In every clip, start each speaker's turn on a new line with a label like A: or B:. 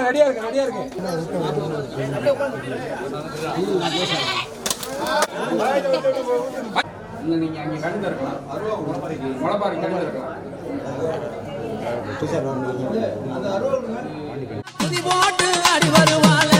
A: ரெடியா இருக்கு ரெடியா இருக்கு நீங்க அங்க கண்டு இருக்கலாம் முளப்பாரி கண்டு இருக்கலாம்
B: ஆடி வருவாள்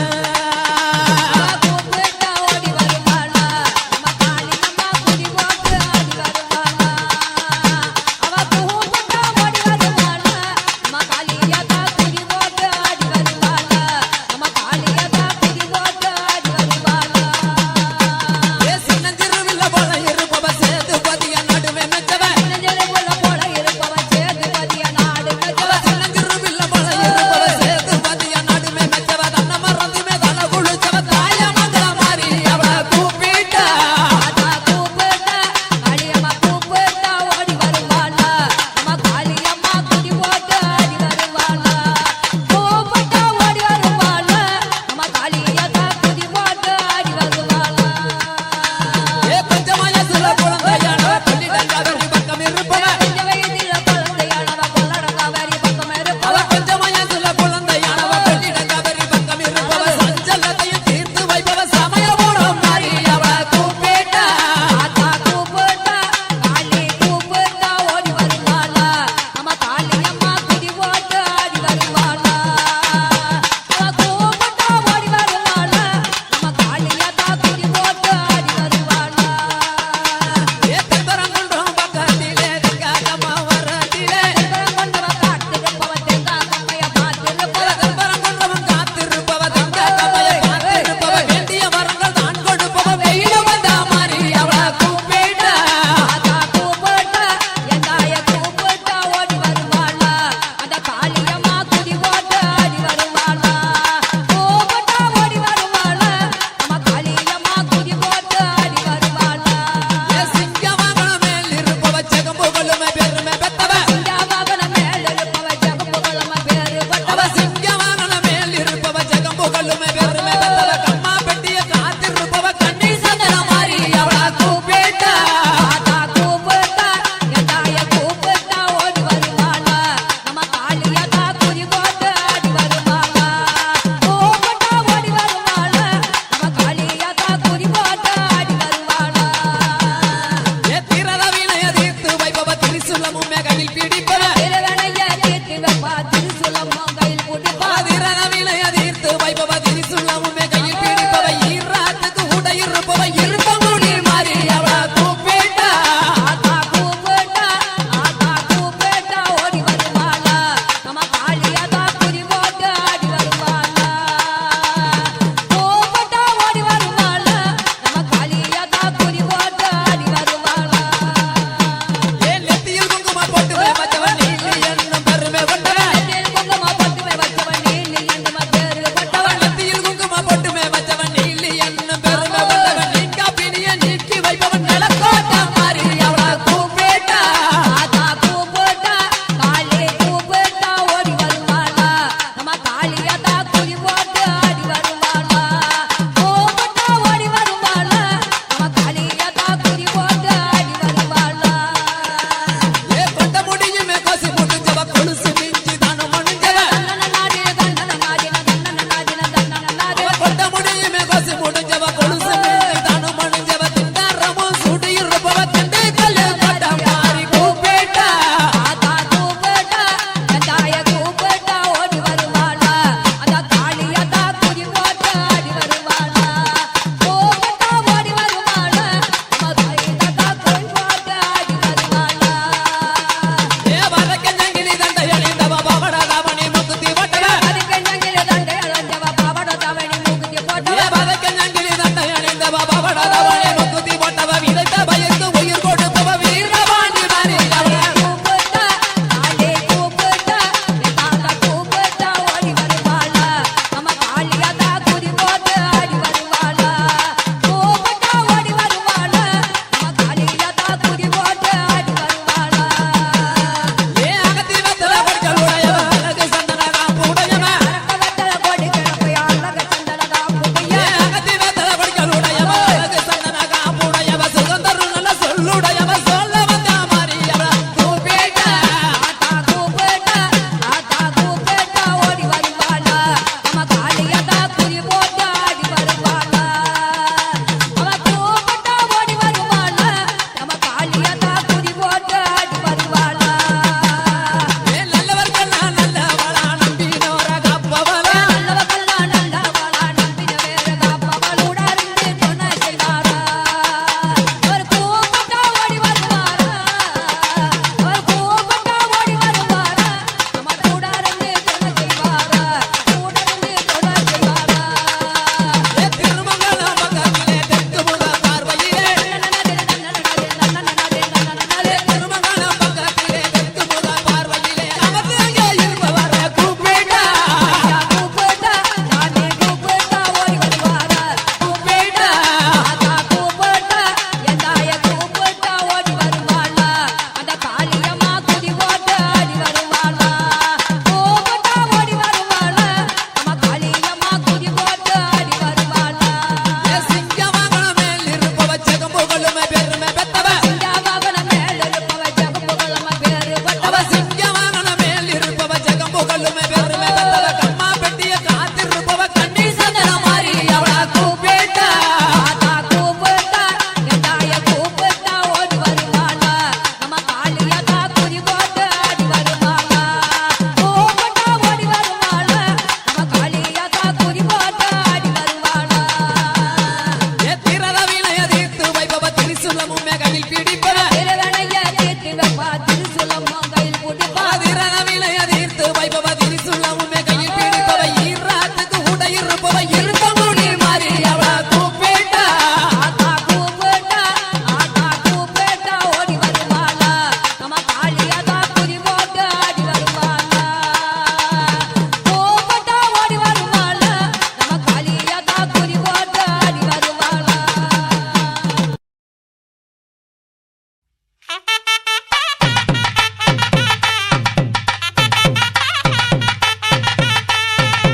B: போட்டு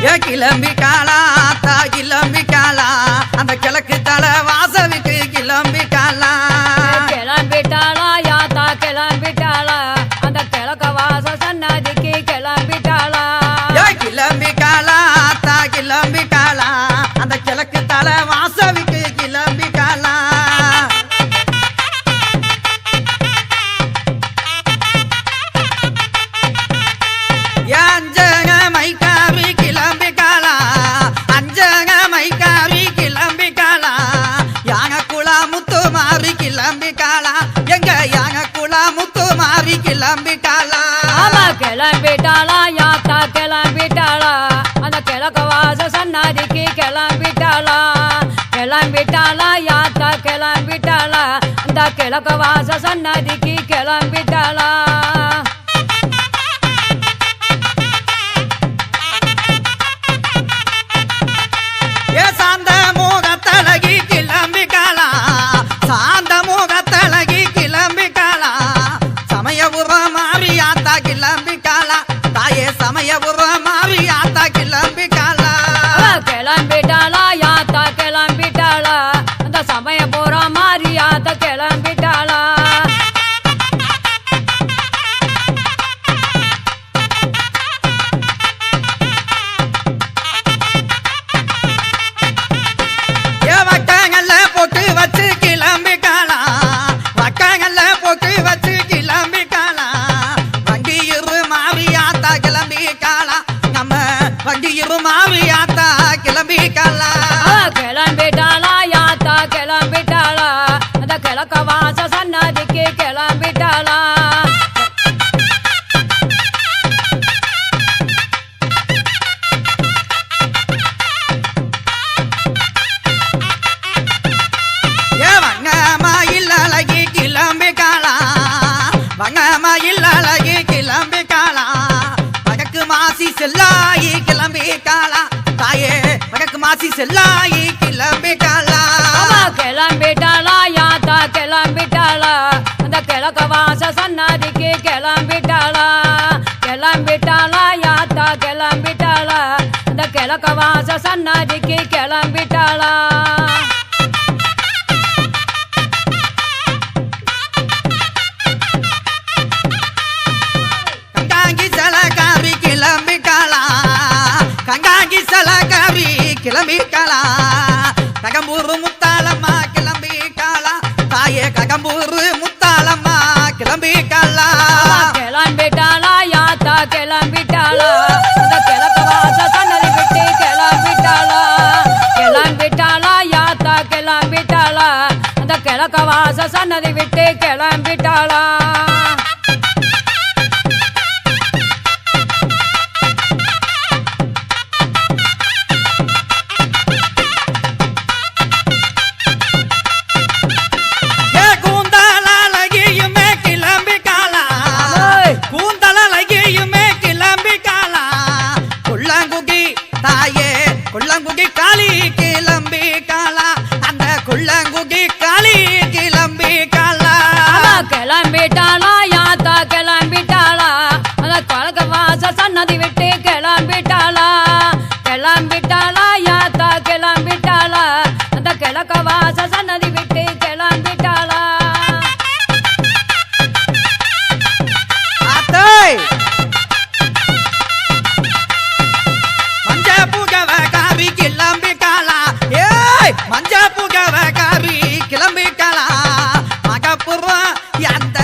B: ஏ கிளம்பிட்டாளா ஆத்தா கிளம்பிட்டாளா அந்த கிழக்கு தலை வாசலுக்கு கிளம்பிட்டாளா
C: கிளம்பிட்டாளா யாத்தா கிளம்பிட்டாளா அந்த கிழக்க வாச சன்னதிக்கு கிளம்பிட்டாளா
B: ஏ கிளம்பிட்டாளா ஆத்தா கிளம்பிட்டாளா அந்த கிழக்கு தலை வாசலுக்கு கிளம்பிட்டாளா அஞ்சக மைக்காவி கிளம்பிட்டாளா அஞ்சக மைக்காவி கிளம்பிட்டாளா யாக குளா முத்து மாறி கிளம்பிட்டாளா எங்க யாக குளா முத்து மாறி கிளம்பிட்டாளா
C: ஆமா கிளம்பிட்டாளா யாத்தா கிளம்பிட்டாளா அந்த கிழக்க வாச சன்னதிக்கு கிளம்பிட்டாளா கிளம்பிட்டாளா யாத்தா கிளம்பிட்டாளா அந்த கிழக்க வாச சன்னதிக்கு கிளம்பிட்டாளா
B: ஏ சாந்த முகத்தழகி கிளம்பிட்டாளா சாந்த முகத்தழகி கிளம்பிட்டாளா சமயபுர மாறியாத்தா கிளம்பிட்டாளா தாயே சமயபுர மாறியாத்தா கிளம்பிட்டாளா
C: கிளம்பிட்டாளா யாத்தா கிளம்பிட்டாளா அந்த சமய போற மாதிரி யாத்தா கிளம்பிட்டாளா
B: ஏ வட்டங்கள்ல போட்டு வச்சு கிளம்பிட்டாளா வட்டங்கள்ல போட்டு வச்சு கிளம்பிட்டாளா வண்டியிரு மாறியாத்தா கிளம்பிட்டாளா நம்ம வண்டியிரு மாறியாத்தா கிளம்பிட்டாளா
C: கிளம்பிட்டாளா யாத்தா கிளம்பிட்டாளா அந்த கிழக்க வாச சன்னதிக்கு கிளம்பிட்டாளா
B: ஏ வங்கமயில் அழகி கிளம்பிட்டாளா வங்கமயில் அழகி கிளம்பிட்டாளா வடக்கு மாசி செல்லாயி கிளம்பிட்டாளா தாயே வடக்கு மாசி செல்லாயி கிளம்பிட்டாளா
C: கிளம்பிட்டாளா யாத்தா கிளம்பிட்டாளா அந்த கிழக்க வாச சன்னதிக்கு கிளம்பிட்டாளா கிளம்பிட்டாளா யாத்தா கிளம்பிட்டாளா அந்த கிழக்க வாச சன்னதிக்கு கிளம்பிட்டாளா
B: கங்காங்கி சலகாரி கிளம்பிட்டாளா கங்காங்கி சலகாரி கிளம்பிட்டாளா ககம்பூரு முத்தாளம்மா கிளம்பிட்டாளா தாயே ககம்பூரு முத்தாளம்மா கிளம்பிட்டாளா
C: கிளம்பிட்டாளா யாத்தா கிளம்பிட்டாளா அந்த கிழக்க வாச சன்னதி விட்டு கிளம்பிட்டாளா கிளம்பிட்டாளா யாத்தா கிளம்பிட்டாளா அந்த கிழக்க வாச சன்னதி விட்டு கிளம்பிட்டாளா
B: ஏ கூந்தலழகியுமே கிளம்பிட்டாளா கூந்தலழகியுமே கிளம்பிட்டாளா குள்ளங்குகி தாயே குள்ளங்குகி காளி கிளம்பிட்டாளா அந்த குள்ளங்குகி காளி கிளம்பிட்டாளா
C: கிளம்பிட்டாளா யாத்தா கிளம்பிட்டாளா அந்த கிழக்க வாச சன்னதி விட்டு கிளம்பிட்டாளா கிளம்பிட்டாளா யாத்தா கிளம்பிட்டாளா அந்த கிழக்க வாச சன்னதி விட்டு கிளம்பிட்டாளா
B: அத்தை மஞ்ச புகவ காரி கிளம்பிட்டாளா ஏய் மஞ்ச புகவ காரி கிளம்பிட்டாளா மகப்புறம் அந்த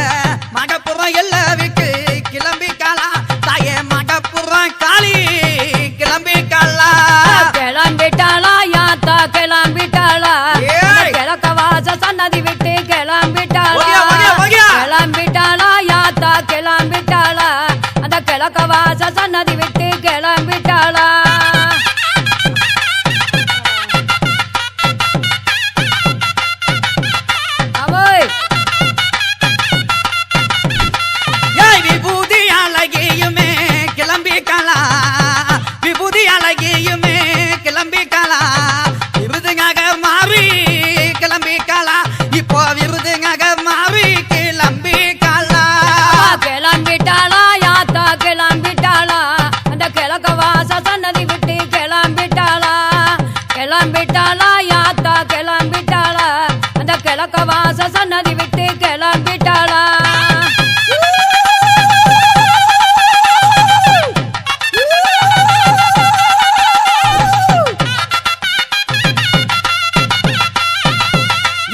B: மகப்புறம் எல்லாம் விட்டு கிளம்பிட்டாளா தாயே மகப்புறம் காளி கிளம்பிட்டாளா
C: கிளம்பிட்டாளா யாத்தா கிளம்பிட்டாளா
B: ஏய்.
C: அந்த கிழக்க வாச சன்னதி விட்டு கிளம்பிட்டாளா
B: ஓடியா.
C: கிளம்பிட்டாளா யாத்தா கிளம்பிட்டாளா அந்த கிழக்க வாச சன்னதி விட்டு கிளம்பிட்டாளா அவோய்
B: ஏய் விபூதி அழகியுமே கிளம்பிட்டாளா விபூதி அழகியுமே கிளம்பிட்டாளா விருதுங்க மாறி கிளம்பிட்டாளா இப்போ விருதுங்க மாறி கிளம்பிட்டாளா
C: கிளம்பிட்டாளா யாத்தா கிளம்பிட்டாளா அந்த கிழக்க வாச சன்னதி விட்டு கிழக்க வாச சன்னதி விட்டு கிளம்பிட்டாளா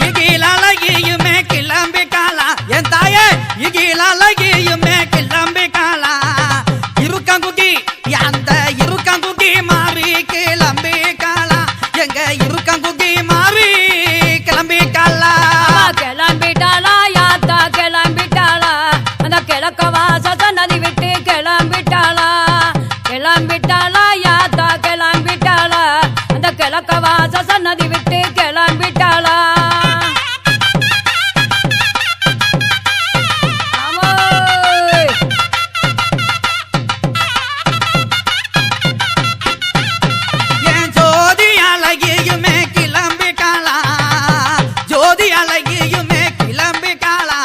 B: இகிலழகியுமே கிளம்பிட்டாளா என் தாயே இகிலழகியுமே கிளம்பிட்டாளா இருக்கங்குகி அந்த இருக்கங்குகி மாறி கிளம்பிட்டாளா எங்க இருக்கங்குகி மாறி கிளம்பிட்டாளா
C: கிளம்பிட்டாளா யாத்தா கிளம்பிட்டாளா அந்த கிழக்க வாச சன்னதி விட்டு கிளம்பிட்டாளா கிளம்பிட்டாளா யாத்தா கிளம்பிட்டாளா அந்த கிழக்க வாச சன்னதி விட்டு கிளம்பிட்டாளா
B: என் ஜோதி அழகியுமே கிளம்பிட்டாளா ஜோதி அழகியுமே கிளம்பிட்டாளா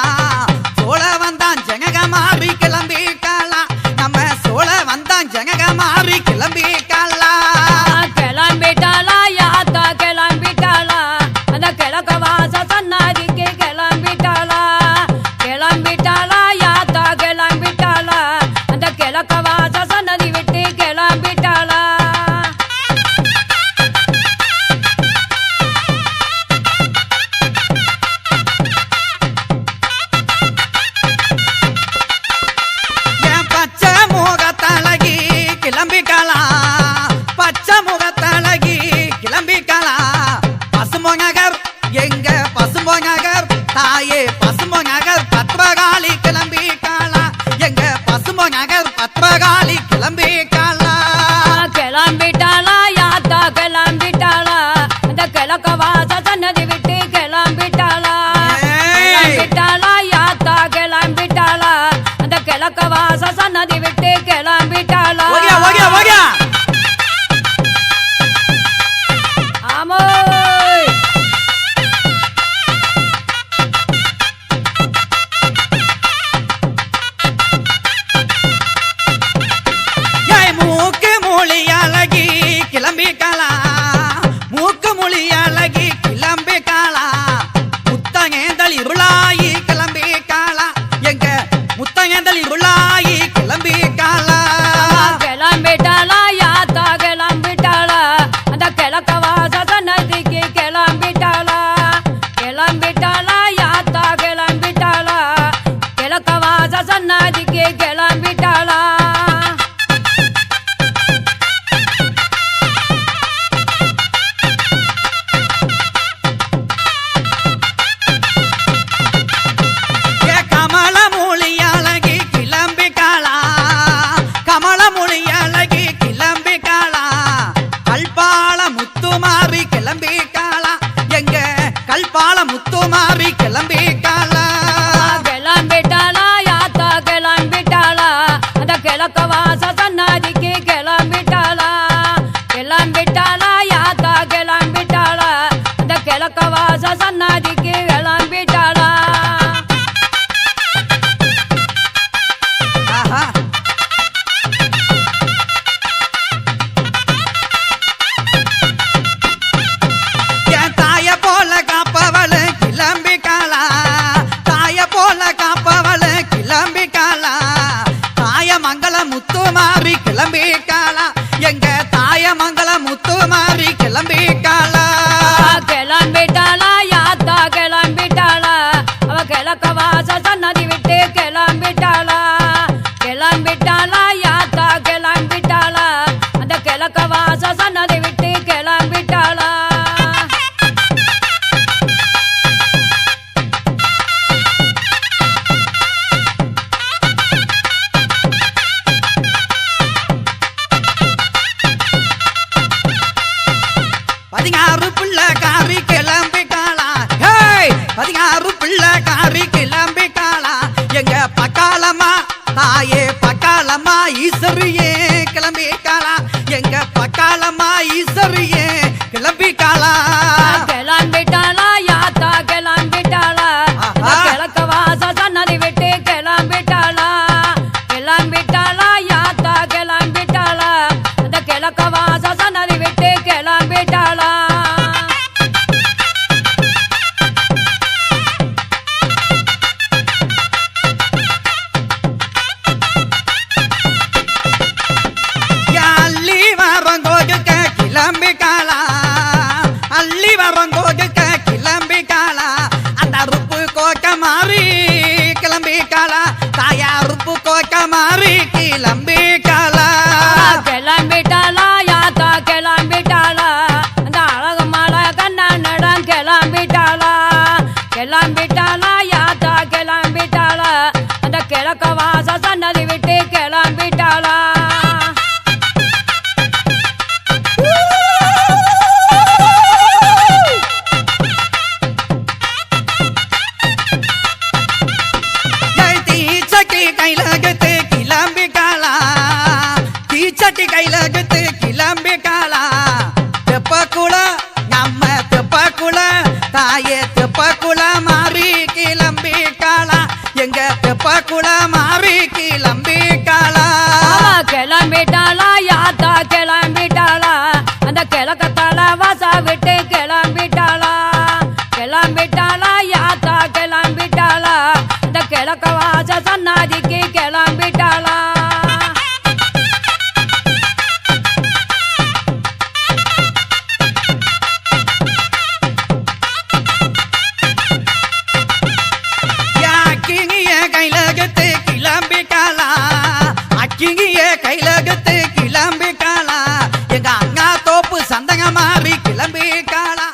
B: சோழ வந்தான் ஜனக மாறி கிளம்பிட்டாளா நம்ம சோழ வந்தான் ஜனக மாறி கிளம்பிட்டாளா
C: கிளம்பிட்டாளா யாத்தா கிளம்பிட்டாளா அந்த கிழக்க வாச சன்னதிக்கு கிளம்பிட்டாளா கிளம்பிட்டாளா யாத்தா கிளம்பிட்டாளா அந்த கிழக்க வாச சன்னதி விட்டு கிளம்பிட்டாளா
B: என் பச்சை முகத்தழகி கிளம்பிட்டாளா பச்சை முகத்தழகி கிளம்பிட்டாளா பசுமொநகர் எங்க பசுமொநகர் தாயே பசுமொநகர் பத்மகாளி கிளம்பிட்டாளா எங்க பசுமொநகர் பத்மகாளி கிளம்பிட்டாளா
C: கிளம்பிட்டாளா யாத்தா கிளம்பிட்டாளா அந்த கிழக்க வாச சன்னதி விட்டு கிளம்பிட்டாளா கிளம்பிட்டாளா யாத்தா கிளம்பிட்டாளா அந்த கிழக்க வாச சன்னதி விட்டு கிளம்பிட்டாளா
B: ஓகே ஓகே ஓகே
C: ஆமோய்
B: ஏய் மூக்கு மொழி அழகி கிளம்பிட்டாளா மூக்கு மொழி அழகி கிளம்பிட்டாளா முத்தங்கேந்தல் இருளாயி கிளம்பிட்டாளா எங்க முத்தங்கேந்தல் இருளாயி கிளம்பிட்டாளா
C: கிளம்பிட்டாளா யாத்தா கிளம்பிட்டாளா அந்த கிழக்க வாச சன்னதிக்கு கிளம்பிட்டாளா கிளம்பிட்டாளா யாத்தா கிளம்பிட்டாளா கிழக்க வாச சன்னதிக்கு கிளம்பிட்டாளா
B: ஏ கமல மொழி அழகி கிளம்பிட்டாளா கமல மொழி அழகி கிளம்பிட்டாளா கல்பால முத்துமாரி கிளம்பிட்டாளா எங்க கல்பால முத்துமாரி கிளம்பிட்டாளா
C: கிளம்பிட்டாளா யாத்தா கிளம்பிட்டாளா அந்த கிழக்க வாச சன்னதிக்கு கிளம்பிட்டாளா கிளம்பிட்டாளா யாத்தா கிளம்பிட்டாளா அந்த கிழக்க வாச சன்னதிக்கு கிளம்பிட்டாளா
B: ஆஹா. என் தாய போல காப்பவளு கிளம்பிட்டாளா தாய போல காப்பவளு கிளம்பிட்டாளா தாய மங்கள முத்து மாறி கிளம்பிட்டாளா எங்க தாய மங்கள முத்து மாறி கிளம்பிட்டாளா
C: கிளம்பிட்டாளா யாத்தா கிளம்பிட்டாளா அவ கிழக்க வாச சன்னதி விட்டு கிளம்பிட்டாளா கிளம்பிட்டாளா யாத்தா கிளம்பிட்டாளா அந்த கிழக்க வாச சன்னதி விட்டு கிளம்பிட்டாளா
B: பதினாறு பிள்ளை காரி கிளம்பிட்டாளா ஹேய் 16 பிள்ளை காரி கிளம்பிட்டாளா எங்க பக்காலம்மா தாயே பக்காலம்மா ஈஸ்வரியே கிளம்பிட்டாளா எங்க பக்காலம்மா ஈஸ்வரியே கிளம்பிட்டாளா
C: கிளம்பிட்டாளா யாத்தா கிளம்பிட்டாளா
B: ஆஹா.
C: கிழக்க வாச சன்னதி விட்டு கிளம்பிட்டாளா கிளம்பிட்டாளா யாத்தா கிளம்பிட்டாளா அந்த கிழக்க வாச சன்னதி விட்டு கிளம்பிட்டாளா
B: கிளம்பிட்டாளா அள்ளி வரங்கோதுக்க கிளம்பிட்டாளா அந்த அறுப்பு கோக்க மாறி கிளம்பிட்டாளா தாயா அறுப்பு கோக்க மாறி கிளம்பிட்டாளா
C: கிளம்பிட்டாளா யாத்தா கிளம்பிட்டாளா அந்த அழகு மலை கண்ணானடம் கிளம்பிட்டாளா கிளம்பிட்டாளா யாத்தா கிளம்பிட்டாளா அந்த கிழக்க வாச சன்னதி விட்டு கிளம்பிட்டாளா
B: தீச்சட்டி கைலகத்து கிளம்பிட்டாளா தீச்சட்டி கைலகத்து கிளம்பிட்டாளா தெப்பக்குள நம்ம தெப்பக்குள தாயே தெப்பக்குள மாறி கிளம்பிட்டாளா எங்க தெப்பக்குள மாறி கிளம்பிட்டாளா
C: கிளம்பிட்டாளா யாத்தா கிளம்பிட்டாளா அந்த கிழக்கத்தால வாசா விட்டு கிளம்பிட்டாளா கிளம்பிட்டாளா யாத்தா கிளம்பிட்டாளா அந்த கிழக்க வாச சன்னாதிக்கு கிளம்பிட்டாளா
B: அக்கிங்கிய கைலகத்து கிளம்பிட்டாளா அக்கிங்கிய கைலகத்து கிளம்பிட்டாளா எங்க அண்ணா தோப்பு சந்தங்க மாறி கிளம்பிட்டாளா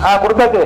D: கொடுத்தாச்சு.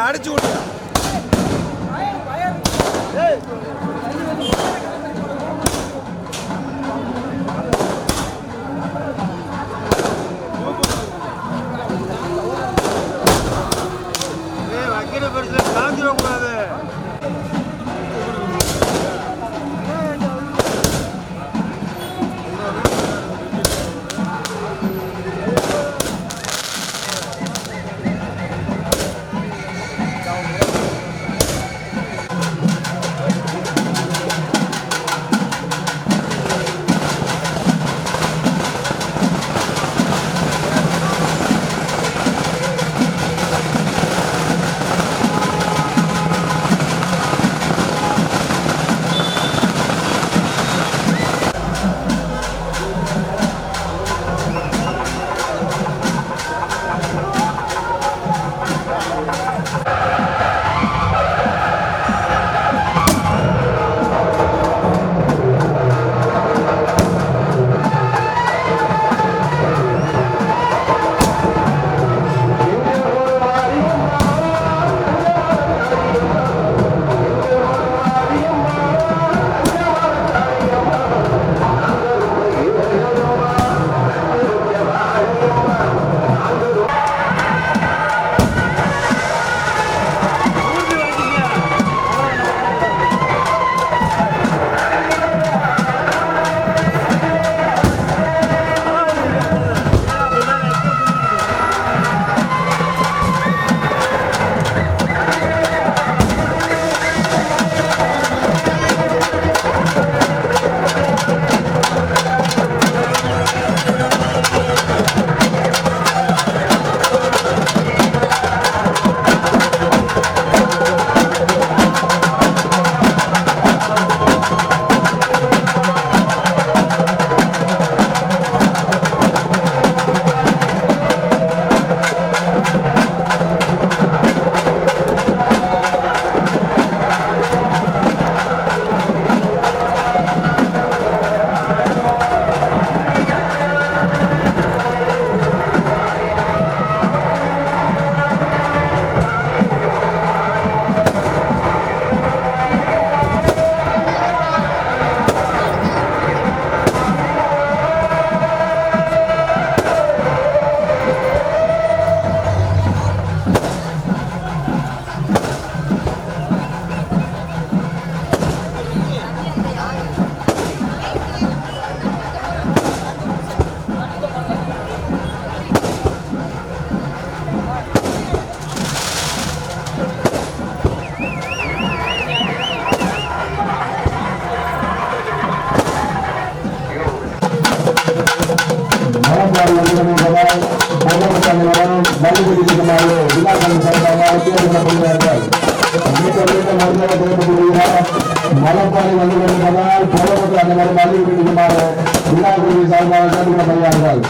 A: அடிச்சு விட்டு வைக்கிற பெருசுல காஞ்சிடக்கூடாது.
D: மறுபடியுமாறு விழாக்களின் சார்பாக தேர்ந்தெடுக்கப்படுகிறார்கள். மலப்பாறை வந்து கொண்டிருப்பதால் பொதுமக்கள் அந்த மாதிரி மறுபடியுமாறு விழாக்களின் சார்பாக தேர்ந்தெடுக்கப்படுகிறார்கள்.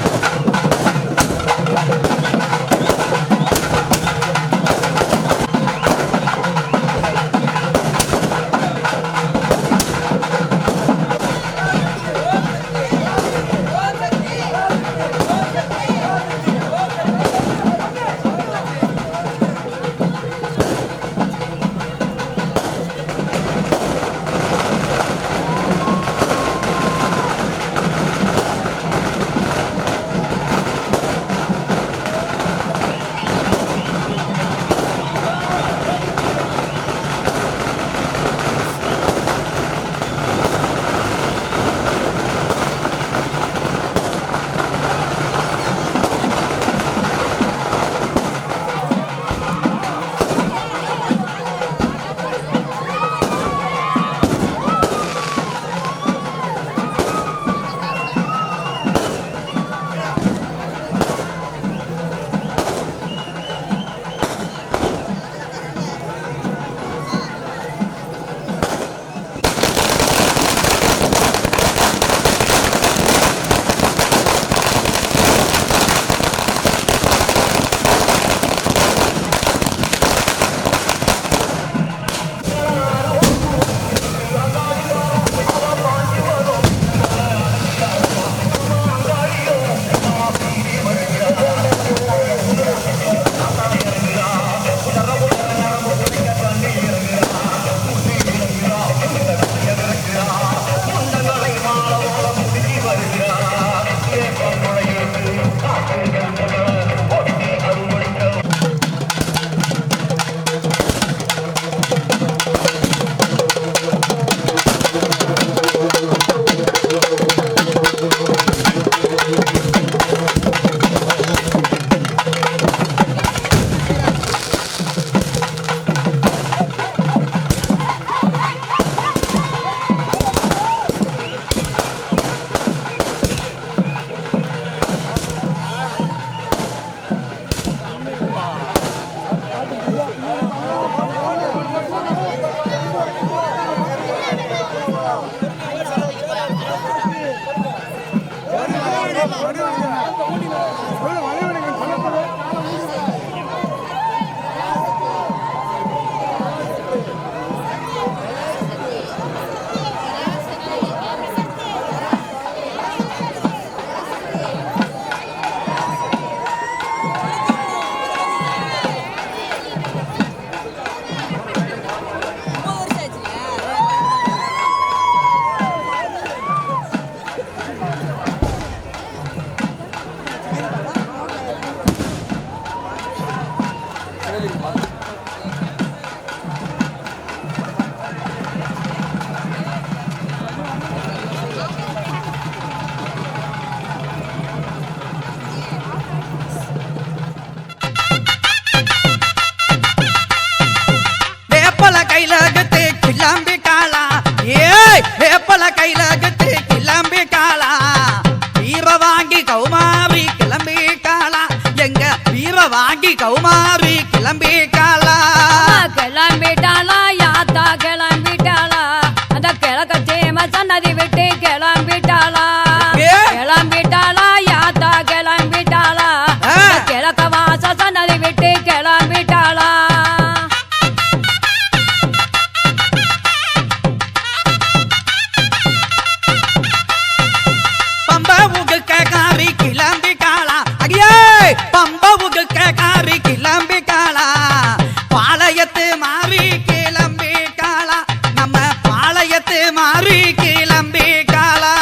B: வாங்கி கௌமாரி கிளம்பிட்டாளா
C: கிளம்பிட்டாளா யாத்தா கிளம்பிட்டாளா அந்த கிழக்கத்தே மசன்னதி விட்டு கிளம்பிட்டாளா கிளம்பிட்டாளா யாத்தா கிளம்பிட்டாளா கிழக்க வாச சன்னதி விட்டு கிளம்பிட்டாளா
B: பம்பவுக்கு காரி கிளம்பிட்டாளா அடியே பம்பவுக்கு காரி கிளம்பிட்டாளா பாளையத்து மாறி கிளம்பிட்டாளா நம்ம பாளையத்து மாறி கிளம்பிட்டாளா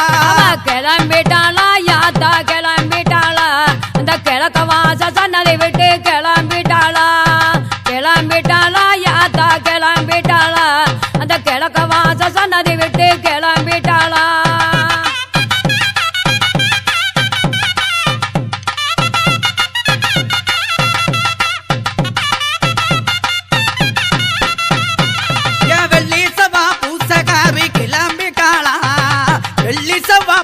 C: கிளம்பிட்டாளா யாத்தா கிளம்பிட்டாளா அந்த கிழக்க வாச சன்னதி விட்டு கிளம்பிட்டாளா கிளம்பிட்டாளா யாத்தா கிளம்பிட்டாளா அந்த கிழக்க வாச சன்னதி விட்டு கிளம்பிட்டாளா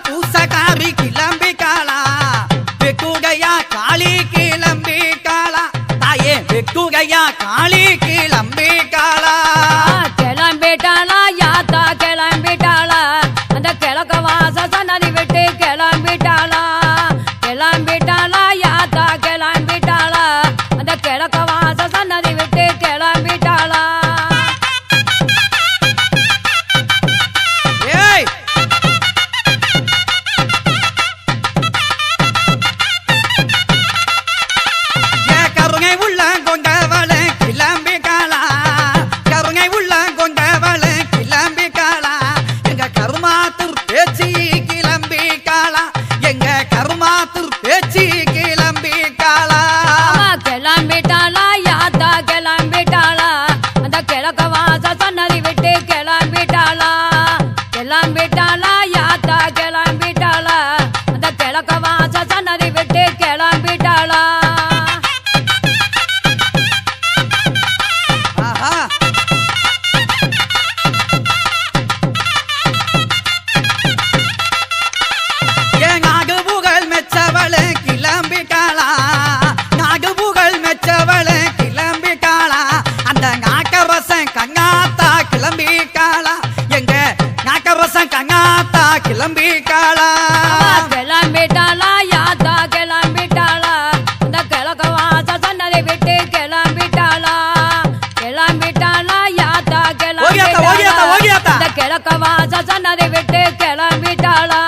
B: பூசகாரி கிளம்பிட்டாளா வெக்குடையா காளி கிளம்பி இல்லையா காளி கிளம்பி காளா
C: கிளம்பிட்டாளா யாத்தா கிளம்பிட்டாளா அந்த கிழக்க வாச சன்னதி விட்டு கிளம்பிட்டாளா கிளம்பிட்டாளா யாத்தா கிளம்பிட்டாளா அந்த கிழக்க வாச சன்னதி விட்டு கிளம்பிட்டாளா
B: ஏய் கருங்கை உள்ள கொண்டவள கிளம்பி காளா கருங்கை உள்ள கொண்டவள கிளம்பி காளா எங்க கருமாத்தூர் பேச்சு கிளம்பி காளா எங்க கருமாத்தூர் பேச்சு கிளம்பி காளா
C: கிளம்பிட்டாளா யாத்தா கிளம்பிட்டாளா அந்த கிழக்க வாச சன்னதி விட்டு கிளம்பிட்டாளா கிளம்பிட்டாளா யாத்தா கிளம்பிட்டாளா அந்த கிழக்க வாச சன்னதி விட்டு கிளம்பிட்டாளா
B: ஆஹா என் நாகு புகழ் மெச்சவள கிளம்பி காளா நாகு புகழ் மெச்சவள கிளம்பி காளா அந்த நாக்கரசன் கங்காத்தா கிளம்பி காளா எங்க நாக்கரசன் கங்காத்தா கிளம்பி காளா
C: கிளம்பிட்டாளா யாத்தா கிளம்பிட்டாளா அந்த கிழக்க வாச சன்னதி விட்டு கிளம்பிட்டாளா கிளம்பிட்டாளா யாத்தா
B: ஓடியாத்தா, ஓடியாத்தா,
C: கிளம்பிட்டாளா
B: ஓடியாத்தா.
C: அந்த கிழக்க வாச சன்னதி விட்டு கிளம்பிட்டாளா